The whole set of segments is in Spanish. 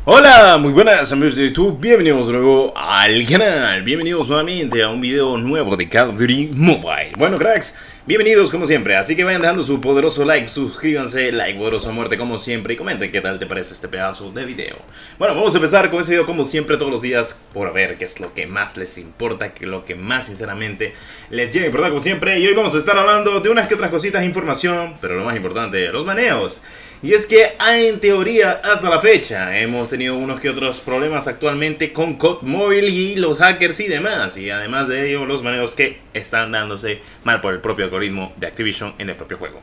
Hola, muy buenas amigos de YouTube, bienvenidos luego al canal, bienvenidos nuevamente a un video nuevo de Call of Duty Mobile. Bueno cracks, bienvenidos como siempre, así que vayan dejando su poderoso like, suscríbanse, like poderoso muerte como siempre y comenten qué tal te parece este pedazo de video. Bueno, vamos a empezar con este video como siempre todos los días por ver qué es lo que más les importa, que lo que más sinceramente les llega a importar como siempre. Y hoy vamos a estar hablando de unas que otras cositas de información, pero lo más importante, los baneos. Y es que en teoría hasta la fecha hemos tenido unos que otros problemas actualmente con COD Mobile y los hackers y demás. Y además de ello los baneos que están dándose mal por el propio algoritmo de Activision en el propio juego.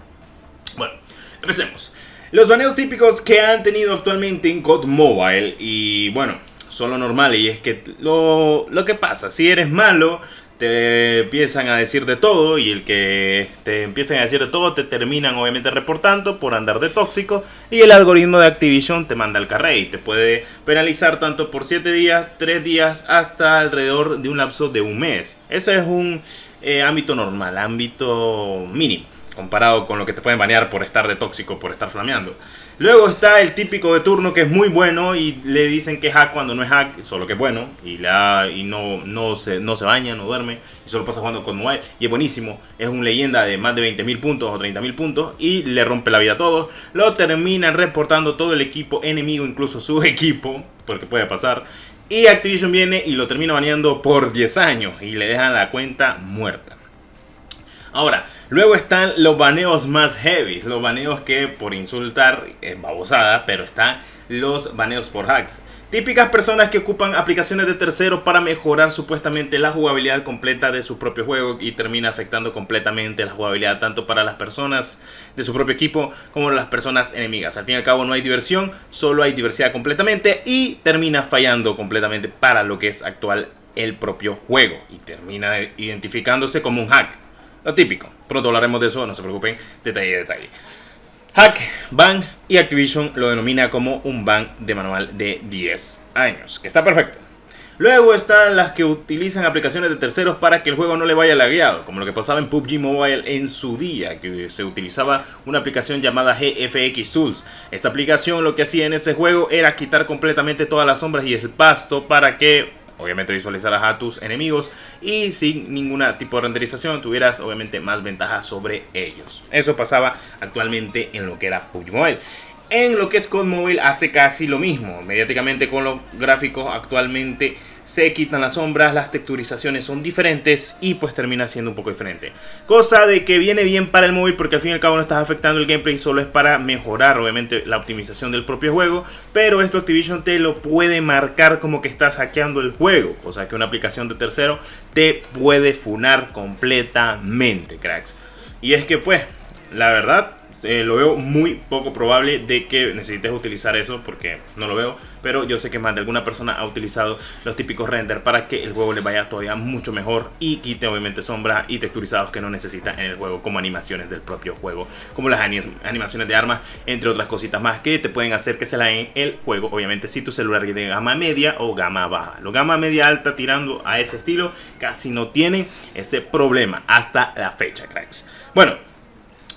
Bueno, empecemos. Los baneos típicos que han tenido actualmente en COD Mobile y bueno, son lo normal y es que lo que pasa, si eres malo te empiezan a decir de todo y el que te empiezan a decir de todo te terminan obviamente reportando por andar de tóxico y el algoritmo de Activision te manda al carré y te puede penalizar tanto por 7 días, 3 días hasta alrededor de un lapso de un mes. Ese es un ámbito normal, ámbito mínimo comparado con lo que te pueden banear por estar de tóxico, por estar flameando. Luego está el típico de turno que es muy bueno y le dicen que es hack cuando no es hack, solo que es bueno y no se baña, no duerme y solo pasa jugando con mobile y es buenísimo. Es un leyenda de más de 20.000 puntos o 30.000 puntos y le rompe la vida a todos. Lo terminan reportando todo el equipo enemigo, incluso su equipo, porque puede pasar. Y Activision viene y lo termina baneando por 10 años y le dejan la cuenta muerta. Ahora, luego están los baneos más heavy, los baneos que por insultar es babosada, pero están los baneos por hacks. Típicas personas que ocupan aplicaciones de terceros para mejorar supuestamente la jugabilidad completa de su propio juego y termina afectando completamente la jugabilidad tanto para las personas de su propio equipo como las personas enemigas. Al fin y al cabo no hay diversión, solo hay diversidad completamente y termina fallando completamente para lo que es actual el propio juego y termina identificándose como un hack. Lo típico, pronto hablaremos de eso, no se preocupen, detalle a detalle. Hack, ban y Activision lo denomina como un ban de manual de 10 años, que está perfecto. Luego están las que utilizan aplicaciones de terceros para que el juego no le vaya lagueado, como lo que pasaba en PUBG Mobile en su día, que se utilizaba una aplicación llamada GFX Tools. Esta aplicación lo que hacía en ese juego era quitar completamente todas las sombras y el pasto para que obviamente visualizarás a tus enemigos y sin ningún tipo de renderización tuvieras obviamente más ventaja sobre ellos. Eso pasaba actualmente en lo que era PUBG Mobile. En lo que es COD Mobile hace casi lo mismo. Mediáticamente con los gráficos actualmente se quitan las sombras, las texturizaciones son diferentes y pues termina siendo un poco diferente. Cosa de que viene bien para el móvil porque al fin y al cabo no estás afectando el gameplay, solo es para mejorar obviamente la optimización del propio juego. Pero esto Activision te lo puede marcar como que estás hackeando el juego, cosa que una aplicación de tercero te puede funar completamente, cracks. Y es que pues, la verdad, lo veo muy poco probable de que necesites utilizar eso porque no lo veo, pero yo sé que más de alguna persona ha utilizado los típicos render para que el juego le vaya todavía mucho mejor y quite obviamente sombras y texturizados que no necesita en el juego, como animaciones del propio juego, como las animaciones de armas, entre otras cositas más que te pueden hacer que se la en el juego, obviamente si tu celular es de gama media o gama baja. Los gama media alta tirando a ese estilo casi no tienen ese problema hasta la fecha, cracks. Bueno,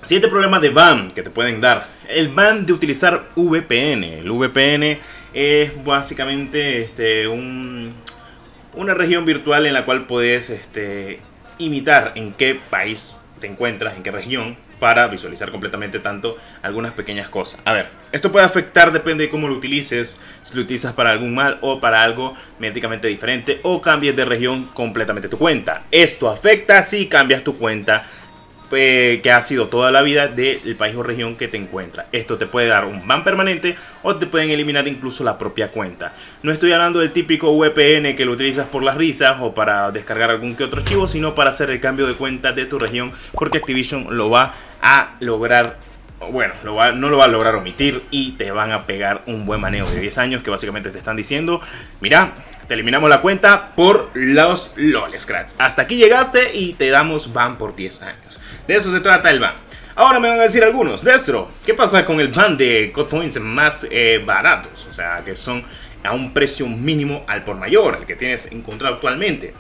siguiente problema de ban que te pueden dar: el ban de utilizar VPN. El VPN es básicamente una región virtual en la cual puedes imitar en qué país te encuentras, en qué región, para visualizar completamente tanto algunas pequeñas cosas. A ver, esto puede afectar, depende de cómo lo utilices, si lo utilizas para algún mal o para algo mediáticamente diferente o cambies de región completamente tu cuenta. Esto afecta si cambias tu cuenta que ha sido toda la vida del país o región que te encuentras. Esto te puede dar un ban permanente o te pueden eliminar incluso la propia cuenta. No estoy hablando del típico VPN que lo utilizas por las risas o para descargar algún que otro archivo, sino para hacer el cambio de cuenta de tu región, porque Activision lo va a lograr. Bueno, no lo va a lograr omitir y te van a pegar un buen maneo de 10 años que básicamente te están diciendo: mira, te eliminamos la cuenta por los loles, cracks. Hasta aquí llegaste y te damos ban por 10 años. De eso se trata el ban. Ahora me van a decir algunos: Destro, ¿qué pasa con el ban de COD Points más baratos? O sea, que son a un precio mínimo al por mayor, el que tienes encontrado actualmente.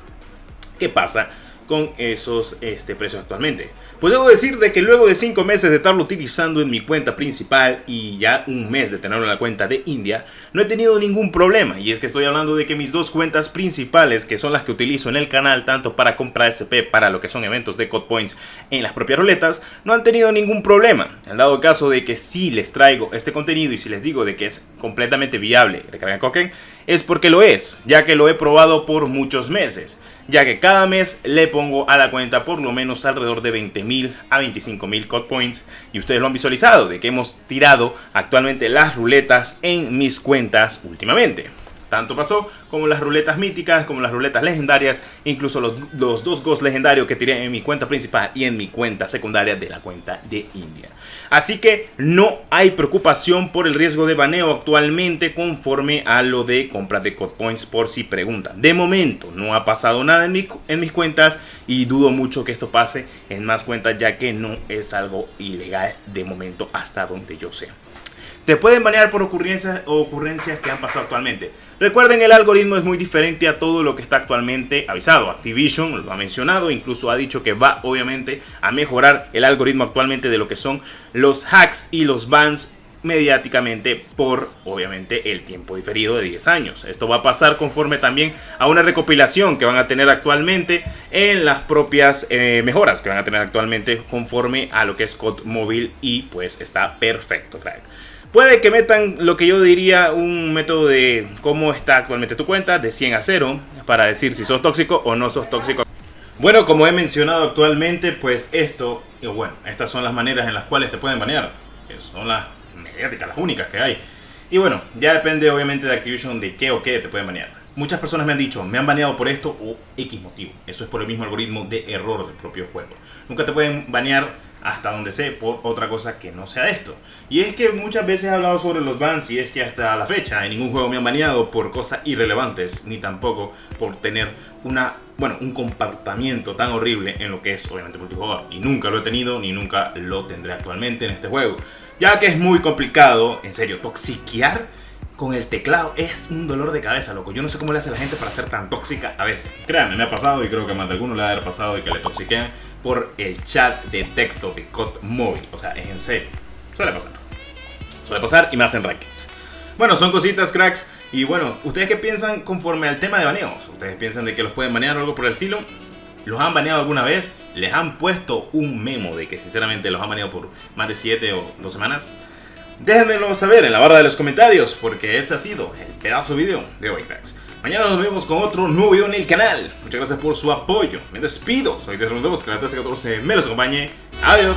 ¿Qué pasa con esos precios actualmente. Pues debo decir de que luego de 5 meses de estarlo utilizando en mi cuenta principal y ya un mes de tenerlo en la cuenta de India, no he tenido ningún problema. Y es que estoy hablando de que mis dos cuentas principales, que son las que utilizo en el canal, tanto para comprar SP, para lo que son eventos de COD Points en las propias ruletas, no han tenido ningún problema. En dado caso de que si les traigo este contenido y si les digo de que es completamente viable recargar Koken, es porque lo es, ya que lo he probado por muchos meses, ya que cada mes le pongo a la cuenta por lo menos alrededor de 20.000 a 25.000 COD Points, y ustedes lo han visualizado de que hemos tirado actualmente las ruletas en mis cuentas últimamente. Tanto pasó como las ruletas míticas, como las ruletas legendarias, incluso los dos Ghost legendarios que tiré en mi cuenta principal y en mi cuenta secundaria de la cuenta de India. Así que no hay preocupación por el riesgo de baneo actualmente conforme a lo de compra de COD Points, por si preguntan. De momento no ha pasado nada en mis cuentas y dudo mucho que esto pase en más cuentas, ya que no es algo ilegal de momento hasta donde yo sé. Te pueden banear por ocurrencias que han pasado actualmente. Recuerden, el algoritmo es muy diferente a todo lo que está actualmente avisado. Activision lo ha mencionado, incluso ha dicho que va obviamente a mejorar el algoritmo actualmente de lo que son los hacks y los bans mediáticamente por obviamente el tiempo diferido de 10 años. Esto va a pasar conforme también a una recopilación que van a tener actualmente en las propias mejoras que van a tener actualmente conforme a lo que es COD móvil, y pues está perfecto, crack. Puede que metan lo que yo diría un método de cómo está actualmente tu cuenta de 100 a 0 para decir si sos tóxico o no sos tóxico. Bueno, como he mencionado actualmente, pues estas son las maneras en las cuales te pueden banear, que son las mediáticas, las únicas que hay. Y bueno, ya depende obviamente de Activision de qué o qué te pueden banear. Muchas personas me han dicho, me han baneado por esto o X motivo. Eso es por el mismo algoritmo de error del propio juego. Nunca te pueden banear, hasta donde sé, por otra cosa que no sea esto. Y es que muchas veces he hablado sobre los bans, y es que hasta la fecha en ningún juego me han baneado por cosas irrelevantes, ni tampoco por tener un comportamiento tan horrible en lo que es obviamente multijugador. Y nunca lo he tenido, ni nunca lo tendré actualmente en este juego, ya que es muy complicado, en serio, toxiquear con el teclado es un dolor de cabeza, loco. Yo no sé cómo le hace la gente para ser tan tóxica a veces. Créanme, me ha pasado, y creo que más de alguno le ha pasado, de que le toxiquean por el chat de texto de COD móvil. O sea, es en serio. Suele pasar y me hacen rankings. Bueno, son cositas, cracks. Y bueno, ¿ustedes qué piensan conforme al tema de baneos? ¿Ustedes piensan de que los pueden banear o algo por el estilo? ¿Los han baneado alguna vez? ¿Les han puesto un memo de que sinceramente los han baneado por más de 7 o 2 semanas? Déjenmelo saber en la barra de los comentarios, porque este ha sido el pedazo de video de hoy, cracks. Mañana nos vemos con otro nuevo video en el canal. Muchas gracias por su apoyo. Me despido. Soy de Rondos, que la 1314 me los acompañe. Adiós.